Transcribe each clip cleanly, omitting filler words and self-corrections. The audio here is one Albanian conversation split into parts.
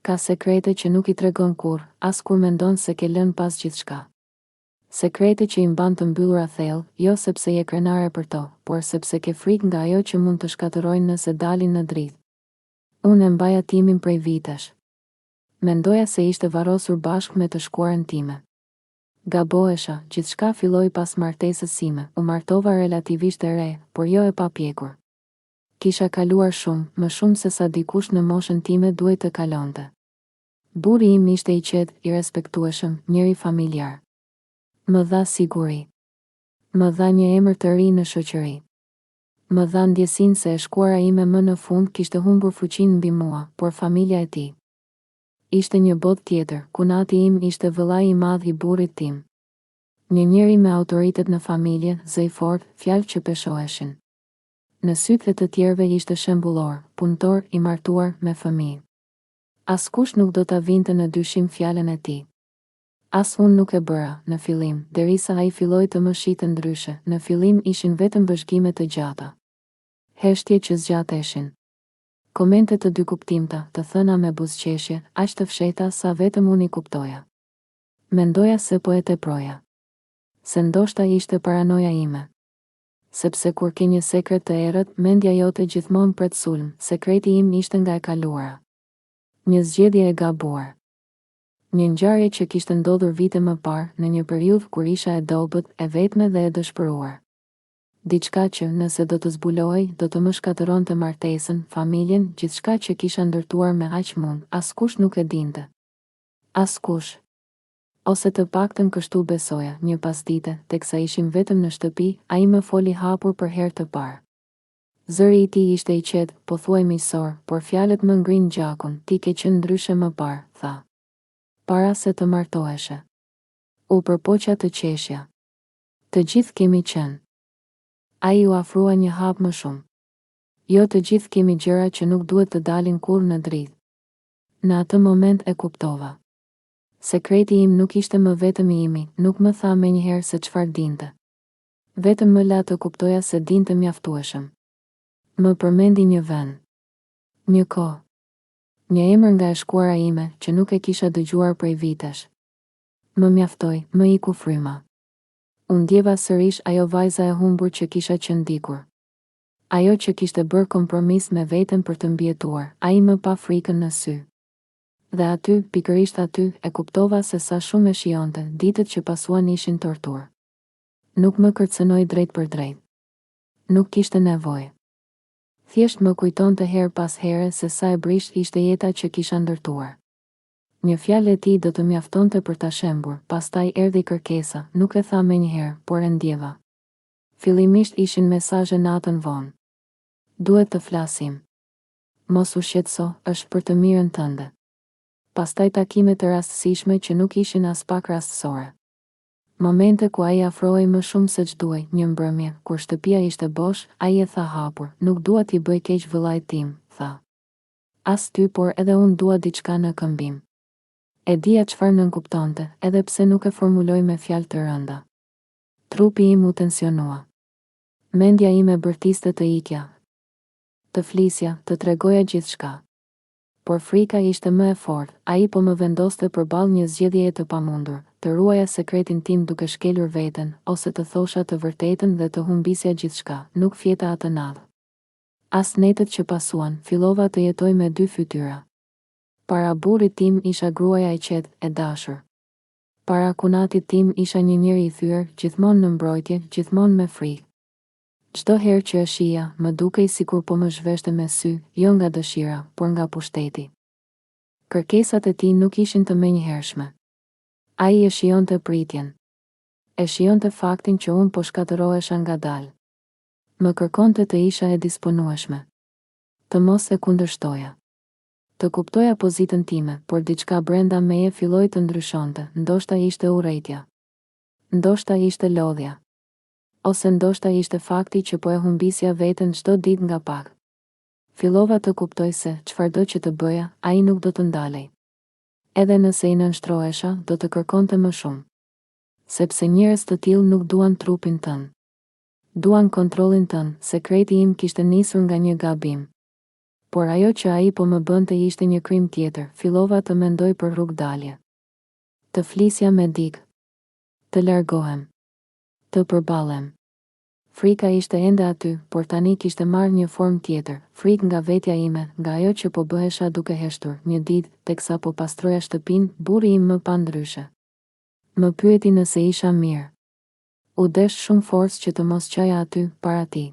Ka sekrete që nuk i tregon kur, as kur mendon se ke lënë pas gjithçka. Sekrete që i mban të mbyllura thellë, jo sepse je krenare për to, por sepse ke frikë nga ajo që mund të shkatërrojnë nëse dalin në dritë. Unë e mbaja timin prej vitesh. Mendoja se ishte varrosur bashkë me të shkuarën time. Gabohesha, gjithçka filloi pas martesës sime, u martova relativisht e re, por jo e papjekur. Kisha kaluar shumë, më shumë se sa dikush në moshën time duhet të kalonte. Burri im ishte i qetë, i respektueshëm, njëri familjar. Më dha siguri. Më dha një emër të ri në shoqëri. Më dha ndjesinë se e shkuara ime më në fund kishte humbur fuqinë mbi mua, por familja e tij. Ishte një botë tjetër, ku nati im ishte vëllai i madh i burrit tim. Një njeri me autoritet në familje, zë i fortë, fjalë që peshoheshin. Në sytë e të tjerëve ishte shembullor, punëtor, i martuar, me fëmijë. Askush nuk do ta vinte në dyshim fjalën e tij. As unë nuk e bëra, në fillim, derisa ai filloi të më shitë ndryshe. Në fillim ishin vetëm bashkime të gjata. Heshtje që zgjateshin. Komente të dy kuptimta, të thëna me buzëqeshje, aq të fshehta sa vetëm unë i kuptoja. Mendoja se po e teproja. Se ndoshta ishte paranoja ime. Sepse kur ke një sekret të errët, mendja jote gjithmonë pret sulm, sekreti im ishte nga e kaluara. Një zgjedhje e gabuar. Një ngjarje që kishte ndodhur vite më parë, në një periudhë kur isha e dobët, e vetme dhe e dëshpëruar. Diçka që, nëse do të zbulohej, do të më shkatëronte martesën, familjen, gjithçka që kisha ndërtuar me aq mund, askush nuk e dinte. Askush. Ose të paktën kështu besoja, një pasdite, teksa ishim vetëm në shtëpi, ai më foli hapur për herë të parë. Zëri i tij ishte i qetë, pothuaj miqësor, por fjalët më ngrin gjakun, ti ke qenë ndryshe më parë, tha. Para se të martoheshe. U përpoqja të qeshja. Të gjithë kemi qenë. Ai u afrua një hap më shumë. Jo të gjithë kemi gjëra që nuk duhet të dalin kurrë në dritë. Në atë moment e kuptova. Sekreti im nuk ishte më vetëm i imi, nuk më tha menjëherë se çfarë dinte. Vetëm më la të kuptoja se dinte mjaftueshëm. Më përmendi një vend. Një kohë. Një emër nga e shkuara ime, që nuk e kisha dëgjuar prej vitesh. Më mjaftoi, më iku fryma. Unë ndjeva sërish ajo vajza e humbur që kisha qenë dikur. Ajo që kishte bërë kompromis me veten për të mbijetuar, ai më pa frikën në sy. Dhe aty, pikërisht aty, e kuptova se sa shumë e shionte, ditët që pasuan ishin torturë. Nuk më kërcënoi drejt për drejt. Nuk kishte nevojë. Thjesht më kujtonte herë pas here se sa e brisht ishte jeta që kisha ndërtuar. Një fjalë e tij do të mjaftonte për ta shembur, pastaj erdhi kërkesa, nuk e tha menjëherë, por e ndjeva. Fillimisht ishin mesazhe natën vonë. Duhet të flasim. Mos u shqetëso, është për të mirën tënde. Pastaj takime të rastësishme që nuk ishin as pak rastësore. Momente ku ai afrohej më shumë se ç'duaj, një mbrëmje, kur shtëpia ishte bosh, ai e tha hapur, nuk dua t'i bëj keq vëllait tim, tha. As ty, por edhe unë dua diçka në këmbim. E dija çfarë nënkuptonte, edhe pse nuk e formuloj me fjalë të rënda. Trupi im u tensionua. Mendja ime bërtiste të ikja. Të flisja, të tregoja gjithçka. Por frika ishte më e fortë, ai po më vendoste përballë një zgjedhjeje të pamundur, të ruaja sekretin tim duke shkelur veten, ose të thosha të vërtetën dhe të humbisja gjithçka, nuk fjeta atë natë. As netët që pasuan, fillova të jetoj me dy fytyra. Para burrit tim isha gruaja e qetë, e dashur. Para kunatit tim isha një njeri i thyer, gjithmonë në mbrojtje, gjithmonë me frikë. Çdo herë që e shija, më dukej sikur po më zhveshte me sy, jo nga dëshira, por nga pushteti. Kërkesat e tij nuk ishin të menjëhershme. Ai e shionte pritjen. E shionte faktin që unë po shkatërohesha ngadalë. Më kërkonte të isha e disponueshme. Të mos e kundërshtoja. Të kuptoja pozitën time, por diçka brenda meje filloi të ndryshonte, ndoshta ishte urrejtja. Ndoshta ishte lodhja. Ose ndoshta ishte fakti që po e humbisja veten çdo ditë nga pak. Fillova të kuptoj se, çfarëdo që të bëja, ai nuk do të ndalej. Edhe nëse i nënshtrohesha, do të kërkonte më shumë. Sepse njerëz të tillë nuk duan trupin tënd. Duan kontrollin tënd, sekreti im kishte nisur nga një gabim. Por ajo që ai po më bënte ishte një krim tjetër, fillova të mendoj për rrugdalje. Të flisja me dikë. Të largohem. Të përballem. Frika ishte ende aty, por tani kishte marrë një formë tjetër, frikë nga vetja ime, nga ajo që po bëhesha duke heshtur. Një ditë, teksa po pastroja shtëpinë, burri im më pa ndryshe. Më pyeti nëse isha mirë. U desh shumë forcë që të mos qaja aty, para tij.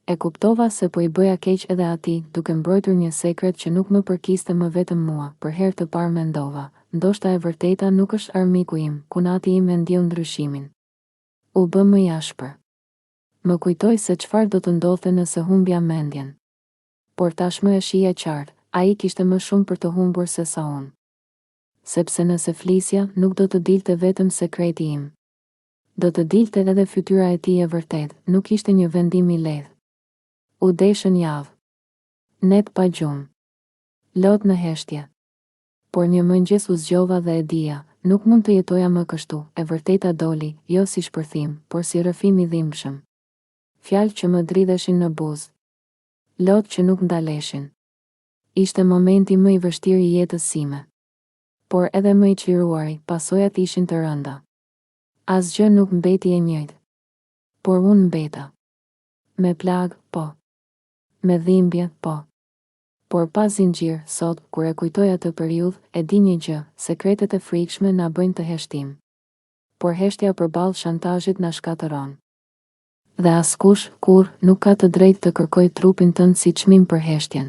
E kuptova se po i bëja keq edhe atij, duke mbrojtur një sekret që nuk më përkiste më vetëm mua. Për herë të parë mendova, ndoshta e vërteta nuk është armiku im, kunati im e ndjeu ndryshimin. U bë më i ashpër. Më kujtoj se çfarë do të ndodhte nëse humbja mendjen. Por tashmë e shija qartë, ai kishte më shumë për të humbur se sa unë. Sepse nëse flisja, nuk do të dilte vetëm sekreti im. Do të dilte edhe fytyra e tij e vërtet, nuk ishte një vendim i lehtë. U deshën javë. Net pa gjumë. Lot në heshtje. Por një mëngjes u zgjova dhe e dija, nuk mund të jetoja më kështu. E vërteta doli, jo si shpërthim, por si rrëfim i dhimbshëm. Fjalë që më dridheshin në buzë. Lot që nuk ndaleshin. Ishte momenti më i vështirë i jetës sime. Por edhe më i çliruari, pasojat ishin të rënda. Asgjë nuk mbeti e njëjtë. Por unë mbeta. Me plagë, po. Me dhimbje, po. Por pas zinxhir, sot, kur e kujtoj atë periudhë, e di një gjë, sekretet e frikshme na bëjnë të heshtim. Por heshtja përballë shantazhit na shkatëron. Dhe askush, kur, nuk ka të drejtë të kërkojë trupin tënd si çmim për heshtjen.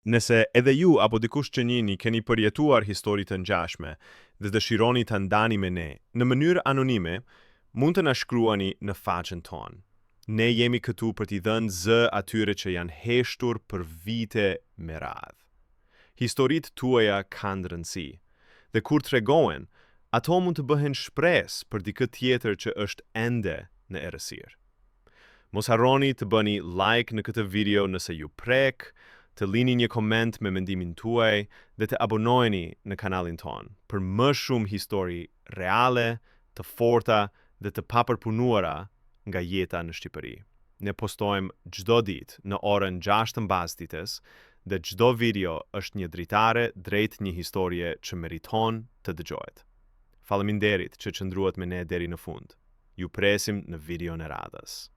Nëse edhe ju apo dikush që njihni keni përjetuar histori të ngjashme dhe dëshironi ta ndani me ne në mënyrë anonime, mund të na shkruani në faqen tonë. Ne jemi këtu për t'i dhënë zë atyre që janë heshtur për vite me radhë. Historitë tuaja kanë rëndësi, dhe kur tregohen, ato mund të bëhen shpresë për dikë tjetër që është ende në errësirë. Mos harroni të bëni like në këtë video nëse ju prek, të lini një koment me mendimin tuaj dhe të abonoheni në kanalin ton për më shumë histori reale, të forta dhe të papërpunuara nga jeta në Shqipëri. Ne postojmë çdo ditë në orën 6:00 ditës dhe çdo video është një dritare drejt një historie që meriton të dëgjohet. Faleminderit që qëndruat me ne deri në fund. Ju presim në videon e radhës.